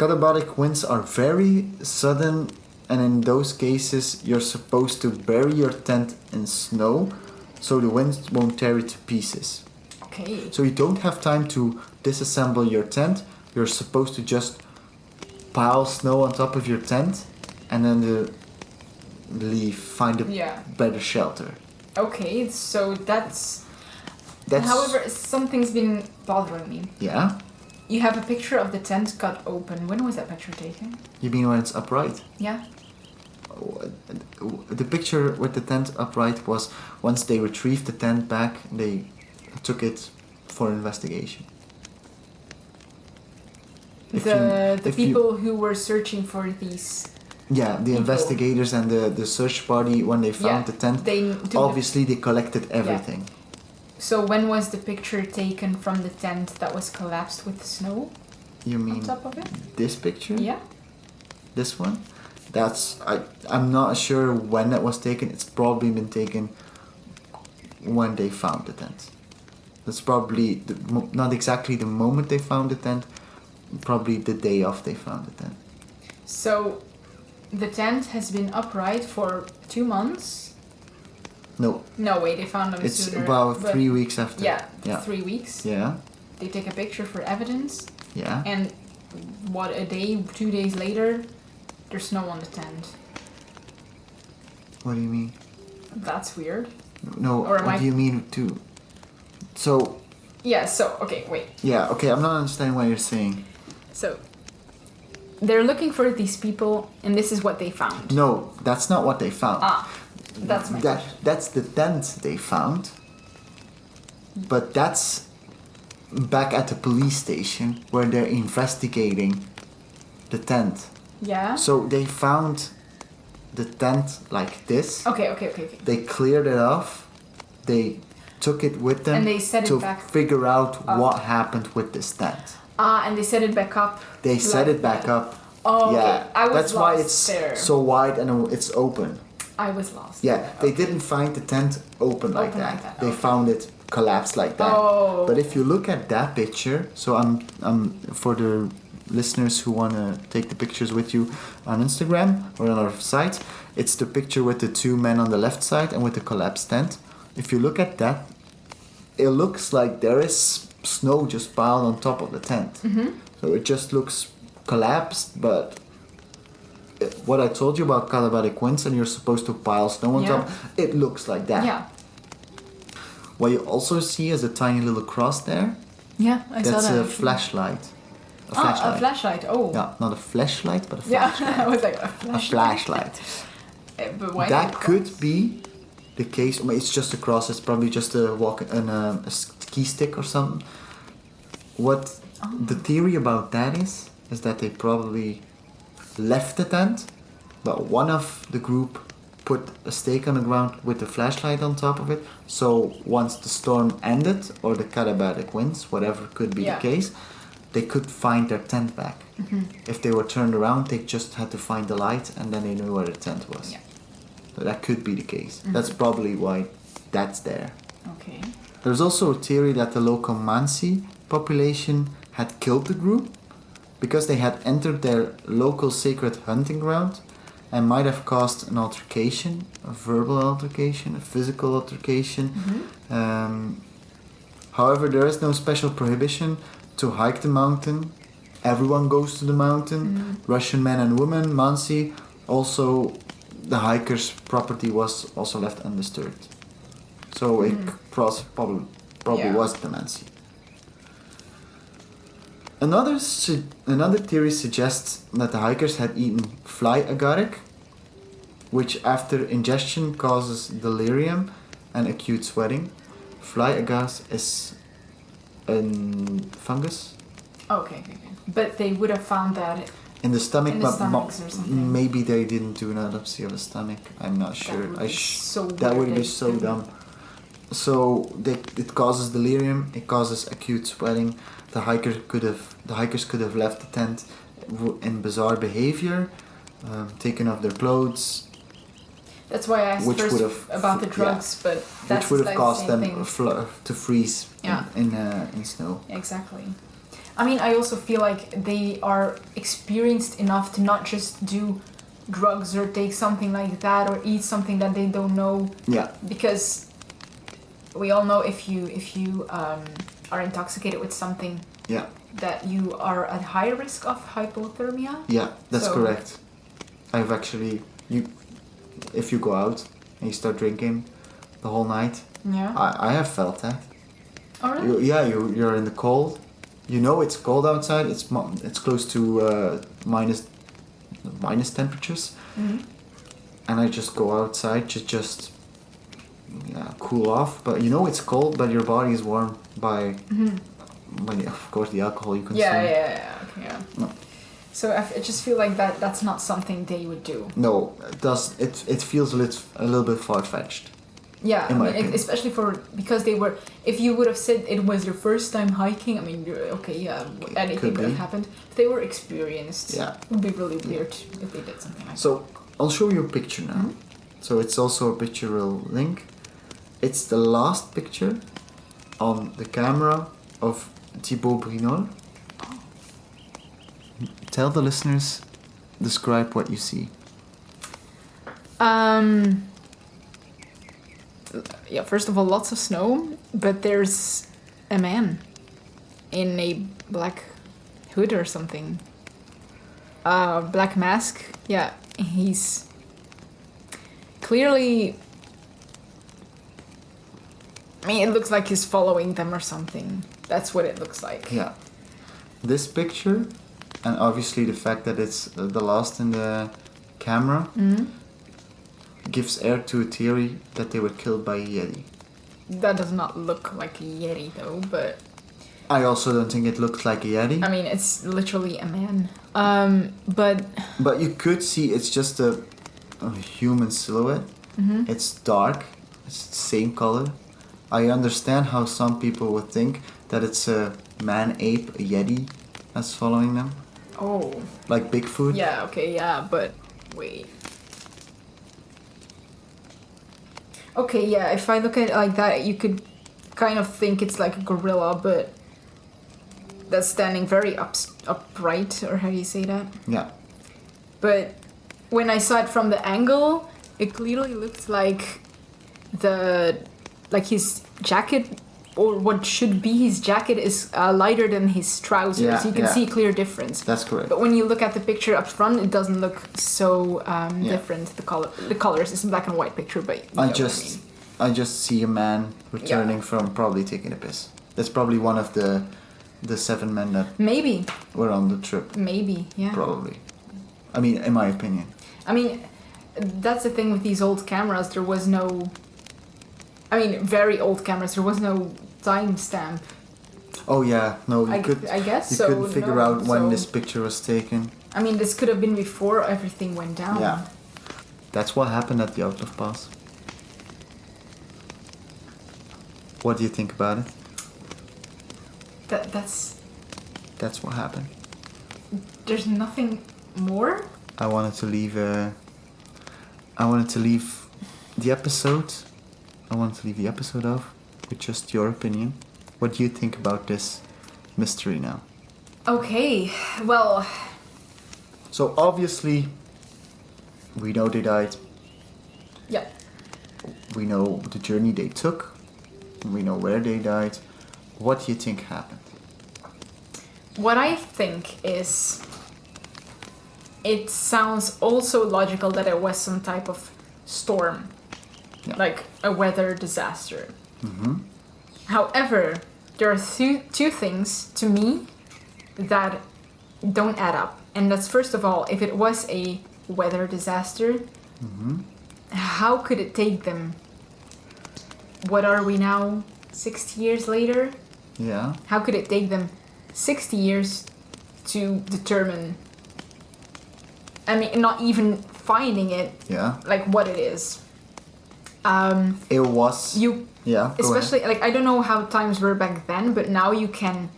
Catabolic winds are very sudden, and in those cases you're supposed to bury your tent in snow so the wind won't tear it to pieces. Okay. So you don't have time to disassemble your tent, you're supposed to just pile snow on top of your tent and then find a better shelter. Okay, so that's... However, something's been bothering me. Yeah? You have a picture of the tent cut open. When was that picture taken? You mean when it's upright? Yeah. The picture with the tent upright was once they retrieved the tent back, they took it for investigation. The people who were searching for these... Yeah, the people. Investigators and the search party, when they found the tent, they collected everything. Yeah. So when was the picture taken from the tent that was collapsed with snow? You mean on top of it? This picture? Yeah. This one? I'm not sure when that was taken. It's probably been taken when they found the tent. That's probably not exactly the moment they found the tent, probably the day after they found the tent. So the tent has been upright for 2 months? No. No, wait, they found them sooner. It's about 3 weeks after. Yeah, 3 weeks. Yeah. They take a picture for evidence. Yeah. And 2 days later, there's snow on the tent. What do you mean? That's weird. No, what do you mean too? So... Yeah, so, okay, wait. Yeah, okay, I'm not understanding what you're saying. So, they're looking for these people, and this is what they found. No, that's not what they found. That's my question. That's the tent they found. But that's back at the police station where they're investigating the tent. Yeah? So they found the tent like this. Okay. They cleared it off. They took it with them and they set it back to figure out what happened with this tent. And they set it back up. They set it back up. Oh, yeah. Okay. That's why it's there. so wide and it's open. I was lost. Yeah, they didn't find the tent open like that. They found it collapsed like that. Oh. But if you look at that picture, so I'm for the listeners who want to take the pictures with you on Instagram or on our site, it's the picture with the 2 men on the left side and with the collapsed tent. If you look at that, it looks like there is snow just piled on top of the tent. Mm-hmm. So it just looks collapsed, but what I told you about catabolic winds and you're supposed to pile snow on top, it looks like that. Yeah. What you also see is a tiny little cross there. Yeah, I saw that. That's a flashlight. A flashlight. Oh. Yeah, not a flashlight, but a flashlight. Yeah, I was like, a flashlight. But why that could be the case. I mean, it's just a cross. It's probably just a ski stick or something. What the theory about that is that they probably left the tent, but one of the group put a stake on the ground with the flashlight on top of it, so once the storm ended, or the catabolic winds, whatever could be the case, they could find their tent back. Mm-hmm. If they were turned around, they just had to find the light and then they knew where the tent was. Yeah. So that could be the case. Mm-hmm. That's probably why that's there. Okay. There's also a theory that the local Mansi population had killed the group because they had entered their local sacred hunting ground and might have caused an altercation, a verbal altercation, a physical altercation, However, there is no special prohibition to hike the mountain. Everyone goes to the mountain. Russian men and women, Mansi. Also, the hiker's property was also left undisturbed. So it probably was the Mansi. Another theory suggests that the hikers had eaten fly agaric, which after ingestion causes delirium and acute sweating. Fly agar is a fungus. Okay. But they would have found that In the stomach, in the stomachs or something. maybe they didn't do an autopsy of the stomach. I'm not sure. That would be so That would be so dumb. So it causes delirium. It causes acute sweating. The hikers could have left the tent in bizarre behavior, taken off their clothes, That's why I asked which first would have about the drugs, but that's which would have like caused the same them thing. to freeze in snow. Exactly. I mean, I also feel like they are experienced enough to not just do drugs or take something like that or eat something that they don't know. Yeah. Because we all know if you are intoxicated with something, Yeah. that you are at high risk of hypothermia. Yeah, that's So- correct. I've actually if you go out and you start drinking the whole night, Yeah. I have felt that. Oh, really? You're in the cold. You know it's cold outside. It's close to minus temperatures, and I just go outside to just cool off. But you know it's cold, but your body is warm by of course the alcohol you consume. Okay, yeah. No. So I just feel like that's not something they would do. No, it does. It feels a little bit far fetched. Yeah, In my opinion. especially because they were. If you would have said it was their first time hiking, I mean, anything could could have be. happened. If they were experienced, Yeah. it would be really weird if they did something like that. So I'll show you a picture now. So it's also a picture we'll link. It's the last picture on the camera of Thibaut Brunel. Tell the listeners, describe what you see. Yeah, first of all, lots of snow, but there's a man in a black hood or something. Black mask. Yeah, he's clearly. I mean, it looks like he's following them or something. That's what it looks like. Yeah. This picture, and obviously the fact that it's the last in the camera, gives air to a theory that they were killed by a Yeti. That does not look like a Yeti, though, but. I also don't think it looks like a Yeti. I mean, it's literally a man. But. But you could see it's just a human silhouette. It's dark. It's the same color. I understand how some people would think that it's a man-ape, a Yeti, that's following them. Oh. Like Bigfoot. Yeah, okay, yeah, but wait. Okay, yeah, if I look at it like that, you could kind of think it's like a gorilla, but that's standing very upright, or how do you say that? Yeah. But when I saw it from the angle, it clearly looked like his jacket, or what should be his jacket, is lighter than his trousers. Yeah, You can see a clear difference. That's correct. But when you look at the picture up front, it doesn't look so different. The colors. It's a black and white picture, but you know what I just see a man returning from probably taking a piss. That's probably one of the 7 men that maybe were on the trip. Maybe, yeah. Probably. I mean, in my opinion. I mean, that's the thing with these old cameras. There was no. I mean, very old cameras. There was no timestamp. Oh yeah, no, I guess you so. couldn't figure out when so- this picture was taken. I mean, this could have been before everything went down. Yeah. That's what happened at the Dyatlov Pass. What do you think about it? That's what happened. There's nothing more. I wanted to leave the episode. Off with just your opinion. What do you think about this mystery now? Okay, well, So obviously, we know they died. yeah. We know the journey they took. We know where they died. what do you think happened? What I think is, it sounds also logical that it was some type of storm, like a weather disaster. Mm-hmm. However, there are two things to me that don't add up. And that's, first of all, if it was a weather disaster, how could it take them, what are we now, 60 years later? Yeah. How could it take them 60 years to determine, I mean, not even finding it, like what it is? It was... Yeah, especially, like, I don't know how times were back then, but now you can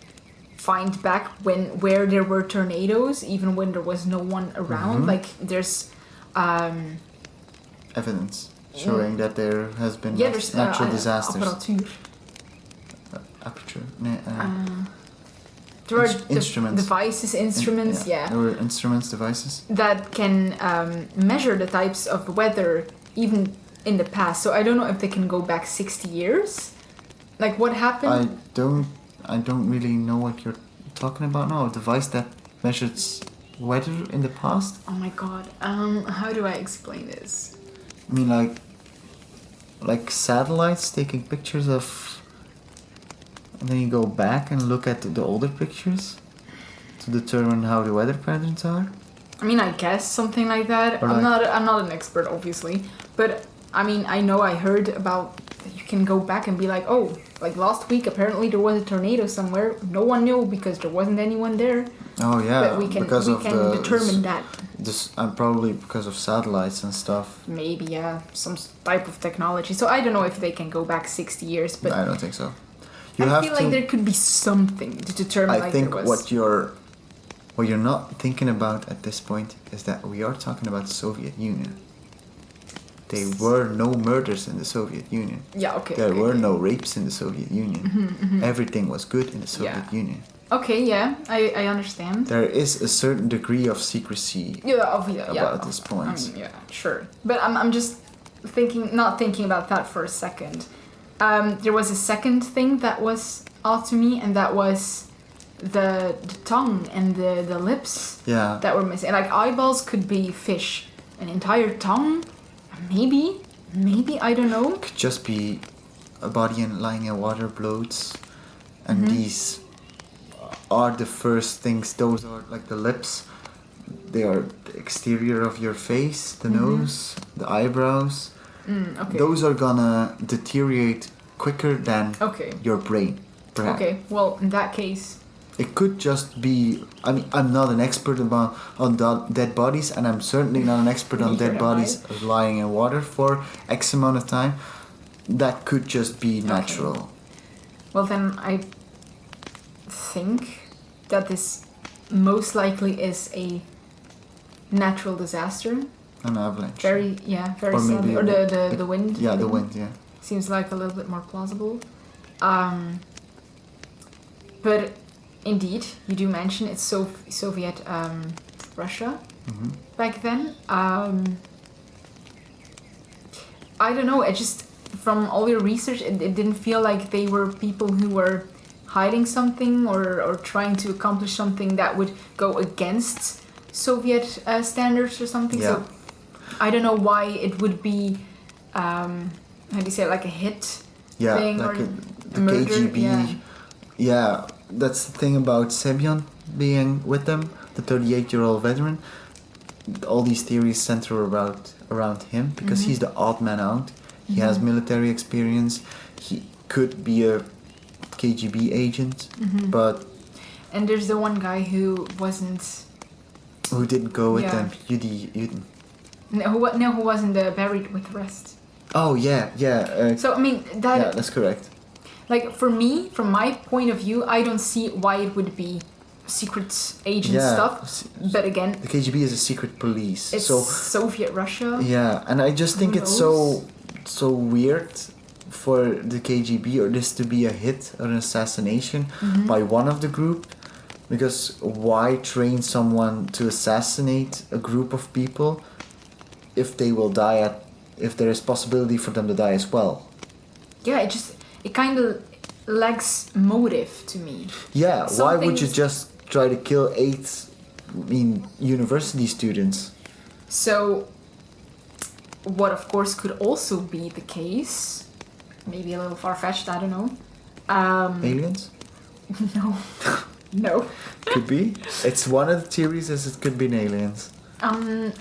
find back where there were tornadoes, even when there was no one around. Like, there's... evidence showing that there has been there's natural disasters. Aperture. There are instruments. Instruments. There were instruments, devices. That can measure the types of weather even in the past. So I don't know if they can go back 60 years. Like, what happened? I don't really know what you're talking about now. A device that measures weather in the past? Oh my god. How do I explain this? I mean, like satellites taking pictures of, and then you go back and look at the older pictures to determine how the weather patterns are. I mean, I guess something like that. I'm not an expert, obviously, but I mean, I heard about that you can go back and be like, oh, like last week apparently there was a tornado somewhere. No one knew because there wasn't anyone there. Oh yeah, but we can determine that. This probably because of satellites and stuff. Maybe some type of technology. So I don't know if they can go back 60 years, but I don't think so. I feel like there could be something to determine. I think what you're not thinking about at this point is that we are talking about the Soviet Union. There were no murders in the Soviet Union. Yeah, okay. There were no rapes in the Soviet Union. Everything was good in the Soviet Union. Okay, yeah, I understand. There is a certain degree of secrecy about this point. I mean, yeah, sure. But I'm just not thinking about that for a second. There was a second thing that was odd to me, and that was the tongue and the lips that were missing. Like, eyeballs could be fish. An entire tongue? Maybe, I don't know. It could just be a body lying in water, bloats, and these are the first things. Those are like the lips. They are the exterior of your face, the nose, the eyebrows. Okay. Those are gonna deteriorate quicker than your brain, perhaps. Okay, well, in that case... It could just be... I mean, I'm not an expert on dead bodies, and I'm certainly not an expert on dead bodies lying in water for X amount of time. That could just be natural. Okay. Well, then I think that this most likely is a natural disaster. An avalanche. Very sadly. Or the wind. Yeah, the wind, yeah. Seems like a little bit more plausible. But indeed, you do mention it's Soviet Russia back then. I don't know, it just, from all your research, it didn't feel like they were people who were hiding something or trying to accomplish something that would go against Soviet standards or something. Yeah. So I don't know why it would be, how do you say it, like a hit thing, like or the murder? KGB. Yeah, that's the thing about Semyon being with them, the 38-year-old veteran. All these theories center around him because he's the odd man out. He has military experience. He could be a KGB agent, but... And there's the one guy who wasn't... Who didn't go with them, Yeti. who wasn't buried with the rest. Oh, yeah. So, I mean, that... Yeah, that's correct. Like, for me, from my point of view, I don't see why it would be secret agent stuff. But again... The KGB is a secret police. It's Soviet Russia. Yeah, and I just think it's so weird for the KGB or this to be a hit or an assassination by one of the group. Because why train someone to assassinate a group of people if they will die if there is possibility for them to die as well? Yeah, it kind of lacks motive to me. Yeah, why would you Something's- just try to kill 8, university students? So, what of course could also be the case, maybe a little far-fetched, I don't know. Aliens? No. No. Could be. It's one of the theories is it could be aliens. No.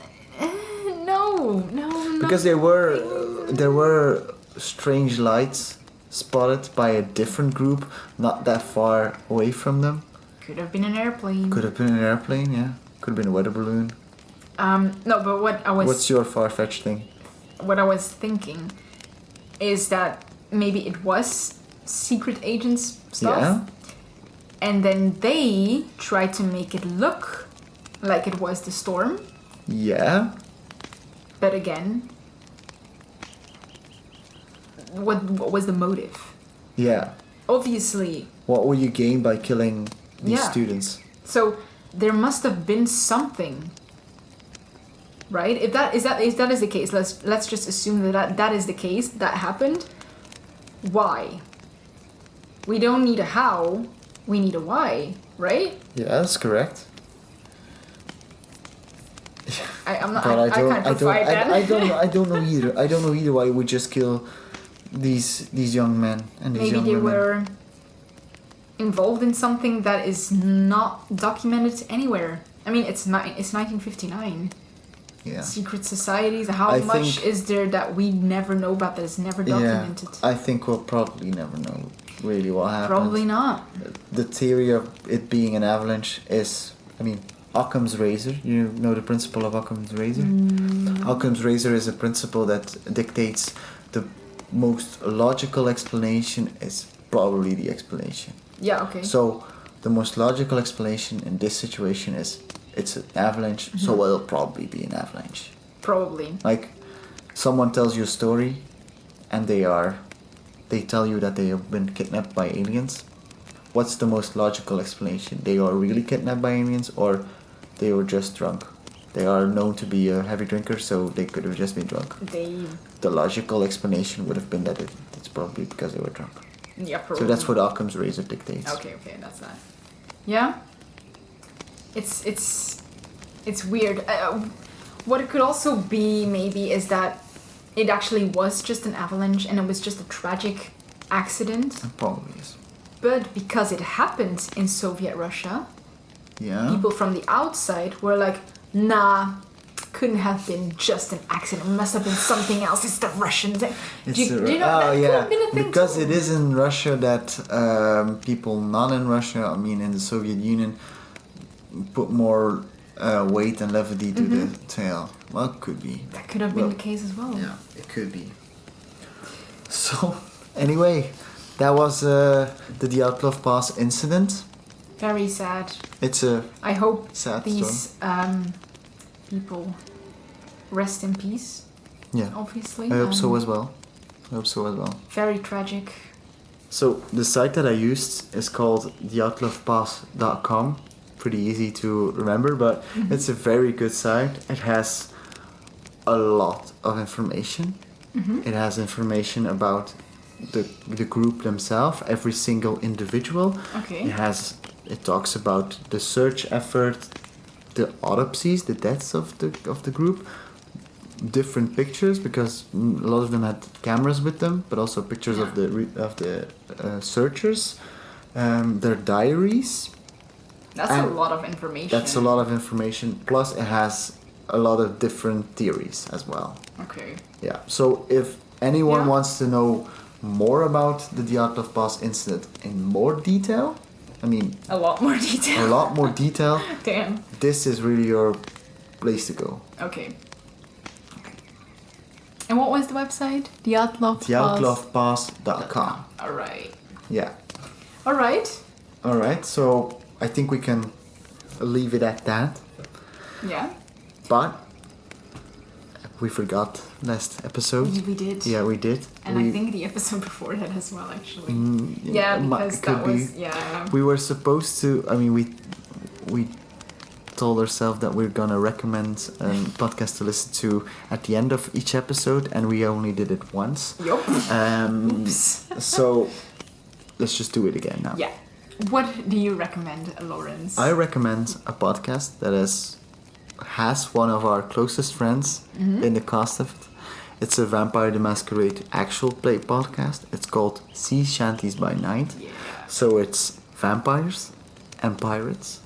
Because there were strange lights spotted by a different group not that far away from them. Could have been an airplane. Could have been an airplane, yeah. Could have been a weather balloon. No, but What's your far-fetched thing? what I was thinking is that maybe it was secret agents stuff. Yeah. And then they tried to make it look like it was the storm. Yeah. But again, what was the motive? Yeah. Obviously, What will you gain by killing these Yeah. students? so there must have been something, right? If that is the case, let's just assume that is the case. That happened. Why? We don't need a how. We need a why, right? Yeah, that's correct. I'm not. But I can't provide that. I don't know either. I don't know either why we would just kill these young men and these Maybe young they women. were involved in something that is not documented anywhere. I mean, it's 1959. Yeah. Secret societies. How I much think- is there that we never know about that is never documented? Yeah. I think we'll probably never know really what happened. Probably not. The theory of it being an avalanche is, Occam's razor. You know the principle of Occam's razor? Occam's razor is a principle that dictates the most logical explanation is probably the explanation. Yeah. Okay. So the most logical explanation in this situation is it's an avalanche, so it'll probably be an avalanche. Probably. Like someone tells you a story and they tell you that they have been kidnapped by aliens. What's the most logical explanation? They are really kidnapped by aliens or they were just drunk? They are known to be a heavy drinker, so they could have just been drunk. The logical explanation would have been that it's probably because they were drunk. Yeah. Probably. So that's what Occam's razor dictates. Okay. That's that. Yeah. It's weird. What it could also be maybe is that it actually was just an avalanche and it was just a tragic accident. It probably is. But because it happened in Soviet Russia, Yeah. people from the outside were like, nah, couldn't have been just an accident. It must have been something else. It's the Russians. That could have been a thing Because too. it is in Russia that people not in Russia, in the Soviet Union, put more weight and levity to the tale. Well, it could be. That could have been the case as well. Yeah, it could be. So, anyway, that was the Dyatlov Pass Incident. Very sad. It's a I hope sad these people rest in peace. Yeah. Obviously. I hope so as well. Very tragic. So the site that I used is called dyatlovpass.com. Pretty easy to remember, but it's a very good site. It has a lot of information. It has information about the group themselves, every single individual. Okay. It talks about the search effort, the autopsies, the deaths of the group, different pictures because a lot of them had cameras with them, but also pictures of the searchers, their diaries. That's a lot of information. That's a lot of information. Plus, it has a lot of different theories as well. Okay. Yeah. So if anyone wants to know more about the Dyatlov Pass incident in more detail, a lot more detail. Damn. This is really your place to go. Okay. And what was the website? Dyatlov Pass. Dyatlovpass.com. All right. Yeah. All right. All right. So I think we can leave it at that. Yeah. But we forgot last episode. We did. Yeah, we did. And I think the episode before that as well, actually. Yeah, because could that was be. We were supposed to. We told ourselves that we're gonna recommend a podcast to listen to at the end of each episode, and we only did it once. Yup. So let's just do it again now. Yeah. What do you recommend, Laurens? I recommend a podcast that has one of our closest friends in the cast of it. It's a Vampire the Masquerade actual play podcast. It's called Sea Shanties by Night. Yeah. So it's vampires and pirates,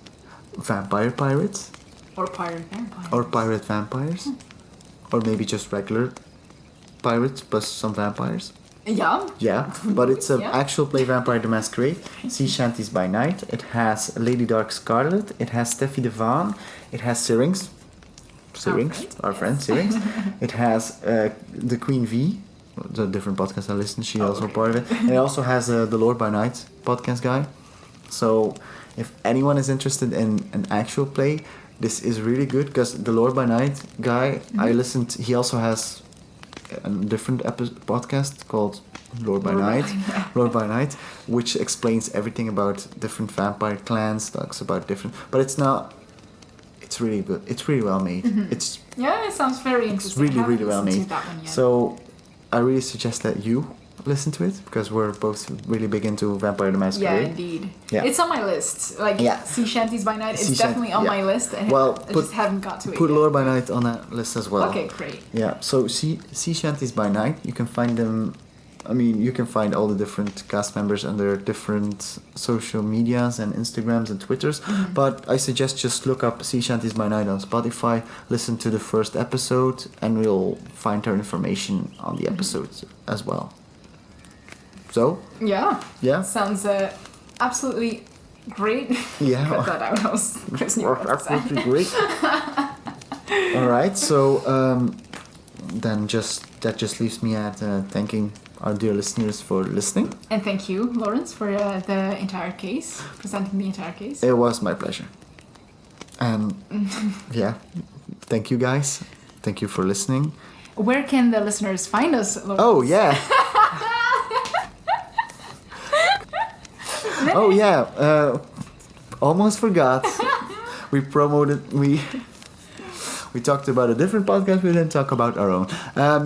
vampire pirates, Or pirate vampires. or pirate vampires, or maybe just regular pirates plus some vampires. Yeah. Yeah, but it's an Yeah. actual play Vampire the Masquerade, Sea Shanties by Night. It has Lady Dark Scarlet, it has Steffi Devane, it has Syrinx, our friend Syrinx. It has the Queen V, the different podcast I listen, she's also okay. part of it. And it also has the Lord by Night podcast guy. So if anyone is interested in an actual play, this is really good, because the Lord by Night guy, I listened, he also has a different podcast called Lord by Night, which explains everything about different vampire clans, talks about different, but it's really good. It's really well made. It's Yeah, it sounds very interesting. really, I haven't really well listened made. to that one yet. So I really suggest that you listen to it, because we're both really big into Vampire the Yeah, Masquerade. indeed. Yeah. It's on my list. Like Yeah. Sea Shanties by Night. It's Sea definitely on yeah. my list. And Well, I just haven't got to it Put yet. Lord by Night on that list as well. Okay, great. Yeah, so Sea Shanties by Night, you can find them, you can find all the different cast members under different social medias and Instagrams and Twitters, but I suggest just look up Sea Shanties by Night on Spotify, listen to the first episode, and you'll find our information on the episodes as well. So, Yeah. yeah. Sounds absolutely great. Yeah. Cut that out. I was Chris knew what to say. Absolutely great. Alright, so then that just leaves me at thanking our dear listeners for listening. And thank you, Laurens, for the entire case, presenting the entire case. It was my pleasure. And yeah, thank you guys. Thank you for listening. Where can the listeners find us, Laurens? Oh yeah. Oh yeah. Almost forgot. We talked about a different podcast. We didn't talk about our own.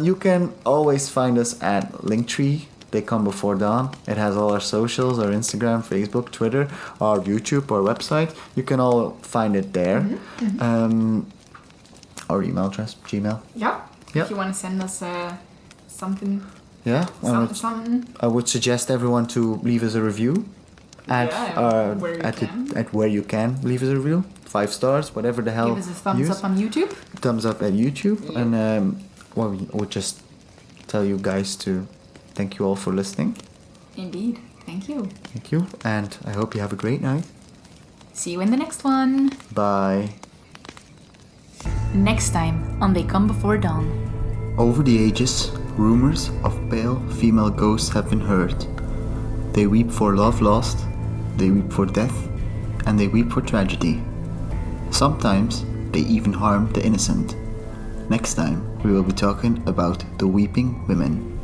You can always find us at Linktree. They Come Before Dawn. It has all our socials, our Instagram, Facebook, Twitter, our YouTube, our website. You can all find it there. Our email address, Gmail. Yeah. Yeah. If you want to send us something, Yeah. something. I would suggest everyone to leave us a review at where you can leave us a review. 5 stars, whatever the hell. Give us a thumbs up on YouTube. Thumbs up at YouTube. Yeah. And we would just tell you guys to thank you all for listening. Indeed. Thank you. Thank you. And I hope you have a great night. See you in the next one. Bye. Next time on They Come Before Dawn. Over the ages, rumors of pale female ghosts have been heard. They weep for love lost, they weep for death, and they weep for tragedy. Sometimes they even harm the innocent. Next time we will be talking about the weeping women.